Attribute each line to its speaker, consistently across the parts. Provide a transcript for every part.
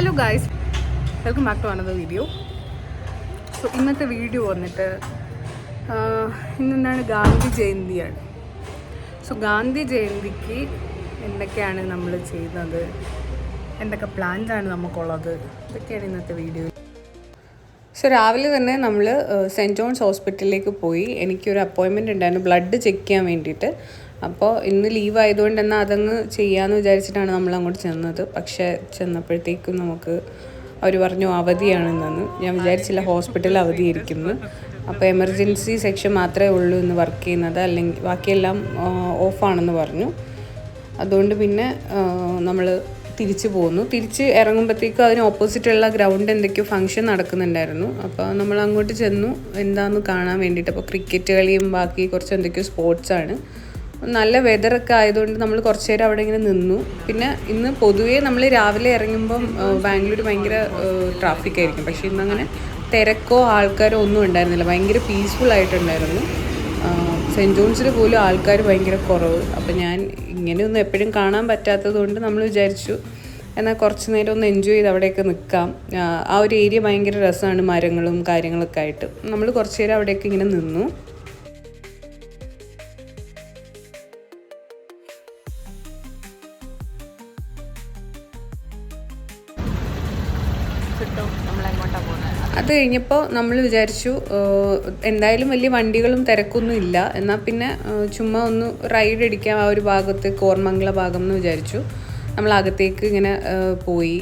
Speaker 1: Hello guys, welcome back to another video. So ഇന്നത്തെ video വന്നിട്ട് ഇന്നെന്താണ് ഗാന്ധി ജയന്തിയാണ്. സോ ഗാന്ധി ജയന്തിക്ക് എന്തൊക്കെയാണ് നമ്മൾ ചെയ്യുന്നത്, എന്തൊക്കെ പ്ലാൻസാണ് നമുക്കുള്ളത്, ഇതൊക്കെയാണ് ഇന്നത്തെ വീഡിയോ. സോ രാവിലെ തന്നെ നമ്മൾ സെൻറ്റ് ജോൺസ് ഹോസ്പിറ്റലിലേക്ക് പോയി. എനിക്കൊരു അപ്പോയിൻമെൻറ്റ് ഉണ്ടായിരുന്നു ബ്ലഡ് ചെക്ക് ചെയ്യാൻ വേണ്ടിയിട്ട്. അപ്പോൾ ഇന്ന് ലീവ് ആയതുകൊണ്ട് എന്നാൽ അതങ്ങ് ചെയ്യാമെന്ന് വിചാരിച്ചിട്ടാണ് നമ്മൾ അങ്ങോട്ട് ചെന്നത്. പക്ഷേ ചെന്നപ്പോഴത്തേക്കും നമുക്ക് അവർ പറഞ്ഞു അവധിയാണെന്നു. ഞാൻ വിചാരിച്ചില്ല ഹോസ്പിറ്റലിൽ അവധിയായിരിക്കുന്നു. അപ്പോൾ എമർജൻസി സെക്ഷൻ മാത്രമേ ഉള്ളൂ ഇന്ന് വർക്ക് ചെയ്യുന്നത്, അല്ലെങ്കിൽ ബാക്കിയെല്ലാം ഓഫാണെന്ന് പറഞ്ഞു. അതുകൊണ്ട് പിന്നെ നമ്മൾ തിരിച്ചു പോന്നു. തിരിച്ച് ഇറങ്ങുമ്പോഴത്തേക്കും അതിന് ഓപ്പോസിറ്റുള്ള ഗ്രൗണ്ട് എന്തൊക്കെയോ ഫംഗ്ഷൻ നടക്കുന്നുണ്ടായിരുന്നു. അപ്പോൾ നമ്മൾ അങ്ങോട്ട് ചെന്നു എന്താണെന്ന് കാണാൻ വേണ്ടിയിട്ട്. അപ്പോൾ ക്രിക്കറ്റ് കളിയും ബാക്കി കുറച്ച് എന്തൊക്കെയോ സ്പോർട്സാണ്. നല്ല വെതറൊക്കെ ആയതുകൊണ്ട് നമ്മൾ കുറച്ച് നേരം അവിടെ ഇങ്ങനെ നിന്നു. പിന്നെ ഇന്ന് പൊതുവേ നമ്മൾ രാവിലെ ഇറങ്ങുമ്പം ബാംഗ്ലൂർ ഭയങ്കര ട്രാഫിക് ആയിരിക്കും. പക്ഷേ ഇന്നങ്ങനെ തിരക്കോ ആൾക്കാരോ ഒന്നും ഉണ്ടായിരുന്നില്ല. ഭയങ്കര പീസ്ഫുൾ ആയിട്ടുണ്ടായിരുന്നു. സെൻറ്റ് ജോൺസിൽ പോലും ആൾക്കാർ ഭയങ്കര കുറവ്. അപ്പോൾ ഞാൻ ഇങ്ങനെയൊന്നും എപ്പോഴും കാണാൻ പറ്റാത്തത് കൊണ്ട് നമ്മൾ വിചാരിച്ചു എന്നാൽ കുറച്ച് നേരം ഒന്ന് എൻജോയ് ചെയ്ത് അവിടെയൊക്കെ നിൽക്കാം. ആ ഒരു ഏരിയ ഭയങ്കര രസമാണ്, മരങ്ങളും കാര്യങ്ങളൊക്കെ ആയിട്ട്. നമ്മൾ കുറച്ച് നേരം അവിടെയൊക്കെ ഇങ്ങനെ നിന്നു. അത് കഴിഞ്ഞപ്പോൾ നമ്മൾ വിചാരിച്ചു എന്തായാലും വലിയ വണ്ടികളും തിരക്കൊന്നും ഇല്ല, എന്നാൽ പിന്നെ ചുമ്മാ ഒന്ന് റൈഡ് അടിക്കാം ആ ഒരു ഭാഗത്ത്, കോർമംഗല ഭാഗം എന്ന് വിചാരിച്ചു. നമ്മൾ അകത്തേക്ക് ഇങ്ങനെ പോയി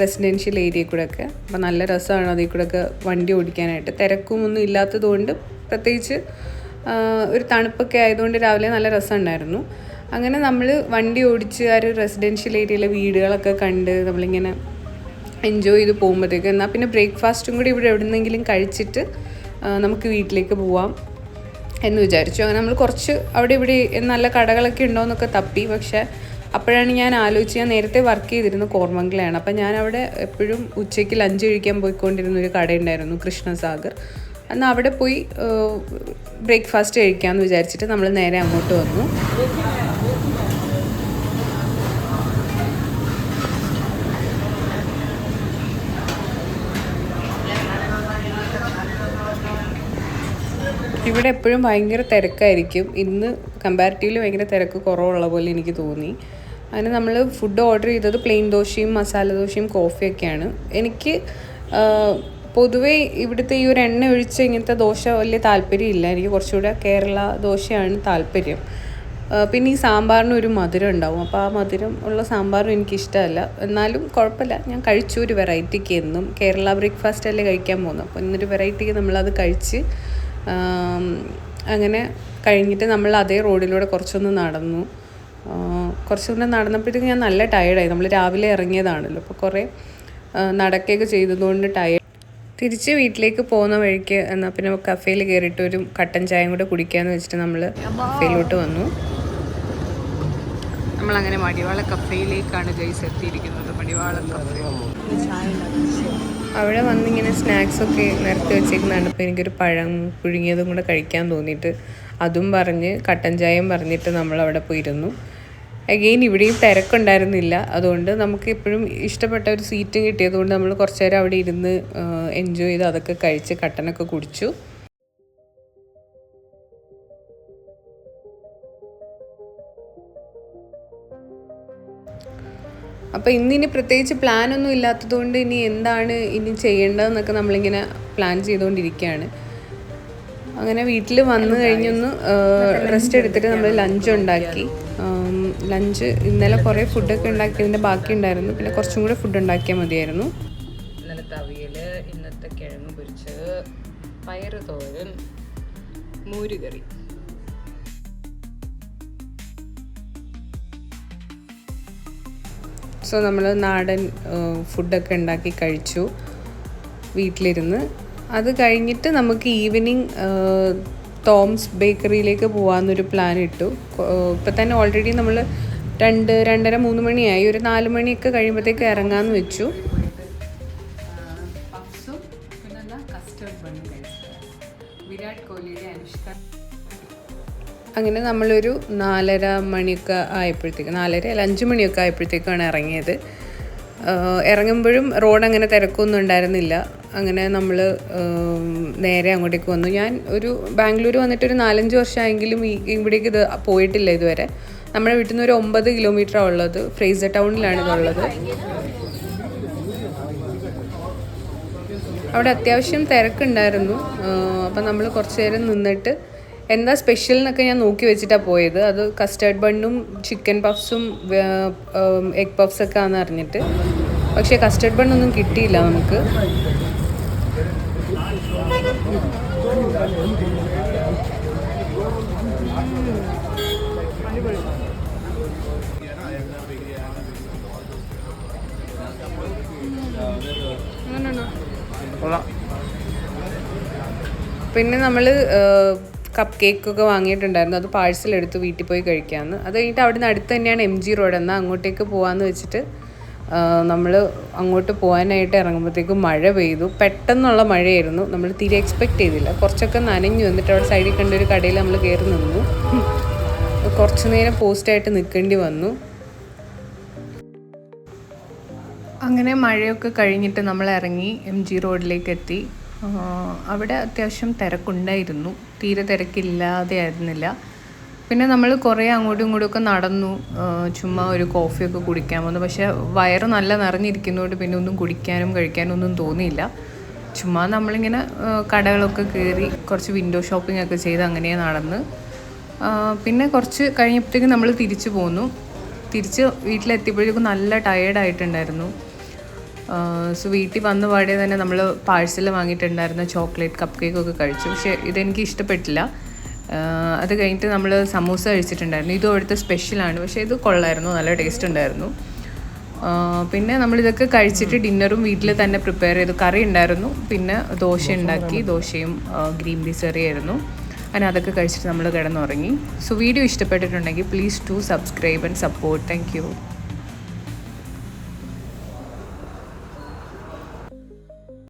Speaker 1: റെസിഡൻഷ്യൽ ഏരിയയിൽ കൂടെയൊക്കെ. അപ്പോൾ നല്ല രസമാണ് അതിൽ കൂടെയൊക്കെ വണ്ടി ഓടിക്കാനായിട്ട്. തിരക്കും ഒന്നും ഇല്ലാത്തത് കൊണ്ട്, പ്രത്യേകിച്ച് ഒരു തണുപ്പൊക്കെ ആയതുകൊണ്ട് രാവിലെ നല്ല രസമുണ്ടായിരുന്നു. അങ്ങനെ നമ്മൾ വണ്ടി ഓടിച്ച് ആ ഒരു റെസിഡൻഷ്യൽ ഏരിയയിലെ വീടുകളൊക്കെ കണ്ട് നമ്മളിങ്ങനെ എൻജോയ് ചെയ്ത് പോകുമ്പോഴത്തേക്ക് എന്നാൽ പിന്നെ ബ്രേക്ക്ഫാസ്റ്റും കൂടി ഇവിടെ എവിടെന്നെങ്കിലും കഴിച്ചിട്ട് നമുക്ക് വീട്ടിലേക്ക് പോവാം എന്ന് വിചാരിച്ചു. അങ്ങനെ നമ്മൾ കുറച്ച് അവിടെ ഇവിടെ നല്ല കടകളൊക്കെ ഉണ്ടോയെന്നൊക്കെ തപ്പി. പക്ഷേ അപ്പോഴാണ് ഞാൻ ആലോചിച്ച്, ഞാൻ നേരത്തെ വർക്ക് ചെയ്തിരുന്നു കോർമംഗലയാണ്. അപ്പം ഞാനവിടെ എപ്പോഴും ഉച്ചയ്ക്ക് ലഞ്ച് കഴിക്കാൻ പോയിക്കൊണ്ടിരുന്നൊരു കടയുണ്ടായിരുന്നു, കൃഷ്ണസാഗർ. എന്നാൽ അവിടെ പോയി ബ്രേക്ക്ഫാസ്റ്റ് കഴിക്കാമെന്ന് വിചാരിച്ചിട്ട് നമ്മൾ നേരെ അങ്ങോട്ട് വന്നു. ഇവിടെ എപ്പോഴും ഭയങ്കര തിരക്കായിരിക്കും. ഇന്ന് കമ്പാരിറ്റീവ്ലി ഭയങ്കര തിരക്ക് കുറവുള്ള പോലെ എനിക്ക് തോന്നി. അങ്ങനെ നമ്മൾ ഫുഡ് ഓർഡർ ചെയ്തത് പ്ലെയിൻ ദോശയും മസാല ദോശയും കോഫിയൊക്കെയാണ്. എനിക്ക് പൊതുവേ ഇവിടുത്തെ ഈ ഒരു എണ്ണ ഒഴിച്ച ഇങ്ങനത്തെ ദോശ വലിയ താല്പര്യമില്ല. എനിക്ക് കുറച്ചുകൂടെ കേരള ദോശയാണ് താല്പര്യം. പിന്നെ ഈ സാമ്പാറിന് ഒരു മധുരം ഉണ്ടാവും. അപ്പോൾ ആ മധുരം ഉള്ള സാമ്പാറും എനിക്കിഷ്ടമല്ല. എന്നാലും കുഴപ്പമില്ല, ഞാൻ കഴിച്ചു ഒരു വെറൈറ്റിക്ക്. എന്നും കേരള ബ്രേക്ക്ഫാസ്റ്റ് അല്ലേ കഴിക്കാൻ പോകുന്നത്. അപ്പോൾ ഇന്നൊരു വെറൈറ്റിക്ക് നമ്മളത് കഴിച്ച് അങ്ങനെ കഴിഞ്ഞിട്ട് നമ്മൾ അതേ റോഡിലൂടെ കുറച്ചൊന്ന് നടന്നു. കുറച്ചൊന്ന് നടന്നപ്പോഴത്തേക്ക് ഞാൻ നല്ല ടയേർഡായി. നമ്മൾ രാവിലെ ഇറങ്ങിയതാണല്ലോ, അപ്പോൾ കുറേ നടക്കുകയൊക്കെ ചെയ്തതുകൊണ്ട് ടയേർഡ്. തിരിച്ച് വീട്ടിലേക്ക് പോകുന്ന വഴിക്ക് എന്നാൽ പിന്നെ കഫേയിൽ കയറിയിട്ട് ഒരു കട്ടൻ ചായയും കൂടെ കുടിക്കാമെന്ന് വെച്ചിട്ട് നമ്മൾ കഫേയിലോട്ട് വന്നു. നമ്മളങ്ങനെ മടിവാള കഫേയിലേക്കാണ് ഗൈസ് എത്തിയിരിക്കുന്നത്. മടിവാള കഫേ. അവിടെ വന്നിങ്ങനെ സ്നാക്സൊക്കെ നിരത്തി വെച്ചേക്കുന്നതാണ്. അപ്പോൾ എനിക്കൊരു പഴം പുഴുങ്ങിയതും കൂടെ കഴിക്കാൻ തോന്നിയിട്ട് അതും പറഞ്ഞ് കട്ടൻ ചായയും പറഞ്ഞിട്ട് നമ്മളവിടെ പോയിരുന്നു. അഗെയിൻ ഇവിടെയും തിരക്കുണ്ടായിരുന്നില്ല. അതുകൊണ്ട് നമുക്ക് എപ്പോഴും ഇഷ്ടപ്പെട്ട ഒരു സീറ്റും കിട്ടിയതുകൊണ്ട് നമ്മൾ കുറച്ച് നേരം അവിടെ ഇരുന്ന് എൻജോയ് ചെയ്ത് അതൊക്കെ കഴിച്ച് കട്ടനൊക്കെ കുടിച്ചു. അപ്പോൾ ഇന്നിനി പ്രത്യേകിച്ച് പ്ലാനൊന്നും ഇല്ലാത്തതുകൊണ്ട് ഇനി എന്താണ് ഇനി ചെയ്യേണ്ടതെന്നൊക്കെ നമ്മളിങ്ങനെ പ്ലാൻ ചെയ്തുകൊണ്ടിരിക്കുകയാണ്. അങ്ങനെ വീട്ടിൽ വന്നു കഴിഞ്ഞൊന്ന് റെസ്റ്റ് എടുത്തിട്ട് നമ്മൾ ലഞ്ച് ഉണ്ടാക്കി. ലഞ്ച് ഇന്നലെ കുറേ ഫുഡൊക്കെ ഉണ്ടാക്കിയതിൻ്റെ ബാക്കി ഉണ്ടായിരുന്നു. പിന്നെ കുറച്ചും കൂടെ ഫുഡ് ഉണ്ടാക്കിയാൽ മതിയായിരുന്നു. ഇന്നലത്തെ അവിയൽ, ഇന്നത്തെ കിഴങ്ങ് പൊരിച്ചത്, പയറ് തോരൻ, മോരുകറി. സോ നമ്മൾ നാടൻ ഫുഡൊക്കെ ഉണ്ടാക്കി കഴിച്ചു വീട്ടിലിരുന്ന്. അത് കഴിഞ്ഞിട്ട് നമുക്ക് ഈവനിങ് ടോംസ് ബേക്കറിയിലേക്ക് പോകാമെന്നൊരു പ്ലാൻ ഇട്ടു. ഇപ്പം തന്നെ ഓൾറെഡി നമ്മൾ 2-2:30 3 മണിയായി. ഒരു 4 മണിയൊക്കെ കഴിയുമ്പോഴത്തേക്ക് ഇറങ്ങാമെന്ന് വെച്ചു. വിരാട് കോഹ്ലിയുടെ അനുഷ്ക. അങ്ങനെ നമ്മളൊരു 4:30 മണിയൊക്കെ ആയപ്പോഴത്തേക്ക്, 4:30 അല്ല 5 മണിയൊക്കെ ആയപ്പോഴത്തേക്കാണ് ഇറങ്ങിയത്. ഇറങ്ങുമ്പോഴും റോഡ് അങ്ങനെ തിരക്കൊന്നും ഉണ്ടായിരുന്നില്ല. അങ്ങനെ നമ്മൾ നേരെ അങ്ങോട്ടേക്ക് വന്നു. ഞാൻ ബാംഗ്ലൂർ വന്നിട്ടൊരു 4-5 വർഷമായെങ്കിലും ഇവിടേക്ക് ഇത് പോയിട്ടില്ല ഇതുവരെ. നമ്മുടെ വീട്ടിൽ നിന്ന് ഒരു 9 കിലോമീറ്ററാണ് ഉള്ളത്. ഫ്രേസർ ടൗണിലാണ് ഇതുള്ളത്. അവിടെ അത്യാവശ്യം തിരക്കുണ്ടായിരുന്നു. അപ്പം നമ്മൾ കുറച്ച് നേരം നിന്നിട്ട് എന്താ സ്പെഷ്യൽ എന്നൊക്കെ ഞാൻ നോക്കി വെച്ചിട്ടാണ് പോയത്. അത് കസ്റ്റേർഡ് ബണ്ണും ചിക്കൻ പഫ്സും എഗ് പഫ്സൊക്കെ ആണെന്ന് അറിഞ്ഞിട്ട്. പക്ഷേ കസ്റ്റേർഡ് ബണ്ണൊന്നും കിട്ടിയില്ല നമുക്ക്. പിന്നെ നമ്മൾ കപ്പ് കേക്കൊക്കെ വാങ്ങിയിട്ടുണ്ടായിരുന്നു. അത് പാഴ്സൽ എടുത്ത് വീട്ടിൽ പോയി കഴിക്കാമെന്ന്. അത് കഴിഞ്ഞിട്ട് അവിടെ നിന്ന് അടുത്ത് തന്നെയാണ് MG റോഡ്. എന്നാൽ അങ്ങോട്ടേക്ക് പോകാമെന്ന് വെച്ചിട്ട് നമ്മൾ അങ്ങോട്ട് പോകാനായിട്ട് ഇറങ്ങുമ്പോഴത്തേക്കും മഴ പെയ്തു. പെട്ടെന്നുള്ള മഴയായിരുന്നു. നമ്മൾ തീരെ എക്സ്പെക്റ്റ് ചെയ്തില്ല. കുറച്ചൊക്കെ നനഞ്ഞു. എന്നിട്ട് അവിടെ സൈഡിൽ കണ്ടൊരു കടയിൽ നമ്മൾ കയറി നിന്നു. കുറച്ച് നേരം പോസ്റ്റായിട്ട് നിൽക്കേണ്ടി വന്നു. അങ്ങനെ മഴയൊക്കെ കഴിഞ്ഞിട്ട് നമ്മൾ ഇറങ്ങി MG റോഡിലേക്ക് എത്തി. അവിടെ അത്യാവശ്യം തിരക്കുണ്ടായിരുന്നു. തീരെ തിരക്കില്ലാതെ ആയിരുന്നില്ല. പിന്നെ നമ്മൾ കുറേ അങ്ങോട്ടും ഇങ്ങോട്ടുമൊക്കെ നടന്നു. ചുമ്മാ ഒരു കോഫിയൊക്കെ കുടിക്കാൻ വന്നു. പക്ഷേ വയറ് നല്ല നിറഞ്ഞിരിക്കുന്നതുകൊണ്ട് പിന്നെ ഒന്നും കുടിക്കാനും കഴിക്കാനും ഒന്നും തോന്നിയില്ല. ചുമ്മാ നമ്മളിങ്ങനെ കടകളൊക്കെ കയറി കുറച്ച് വിൻഡോ ഷോപ്പിംഗ് ഒക്കെ ചെയ്ത് അങ്ങനെ നടന്ന് പിന്നെ കുറച്ച് കഴിഞ്ഞപ്പോഴത്തേക്കും നമ്മൾ തിരിച്ചു പോന്നു. തിരിച്ച് വീട്ടിലെത്തിയപ്പോഴേക്കും നല്ല ടയേർഡായിട്ടുണ്ടായിരുന്നു. സോ വീട്ടിൽ വന്ന പാടെ തന്നെ നമ്മൾ പാഴ്സൽ വാങ്ങിയിട്ടുണ്ടായിരുന്ന ചോക്ലേറ്റ് കപ്പ് കേക്കൊക്കെ കഴിച്ചു. പക്ഷേ ഇതെനിക്ക് ഇഷ്ടപ്പെട്ടില്ല. അത് കഴിഞ്ഞിട്ട് നമ്മൾ സമൂസ കഴിച്ചിട്ടുണ്ടായിരുന്നു. ഇതും അവിടുത്തെ സ്പെഷ്യലാണ്. പക്ഷേ ഇത് കൊള്ളായിരുന്നു, നല്ല ടേസ്റ്റ് ഉണ്ടായിരുന്നു. പിന്നെ നമ്മളിതൊക്കെ കഴിച്ചിട്ട് ഡിന്നറും വീട്ടിൽ തന്നെ പ്രിപ്പയർ ചെയ്തു. കറി ഉണ്ടായിരുന്നു. പിന്നെ ദോശ ഉണ്ടാക്കി. ദോശയും ഗ്രീൻ പീസ് കറിയായിരുന്നു. അങ്ങനെ അതൊക്കെ കഴിച്ചിട്ട് നമ്മൾ കിടന്നുറങ്ങി. സോ വീഡിയോ ഇഷ്ടപ്പെട്ടിട്ടുണ്ടെങ്കിൽ please to subscribe and support. Thank U.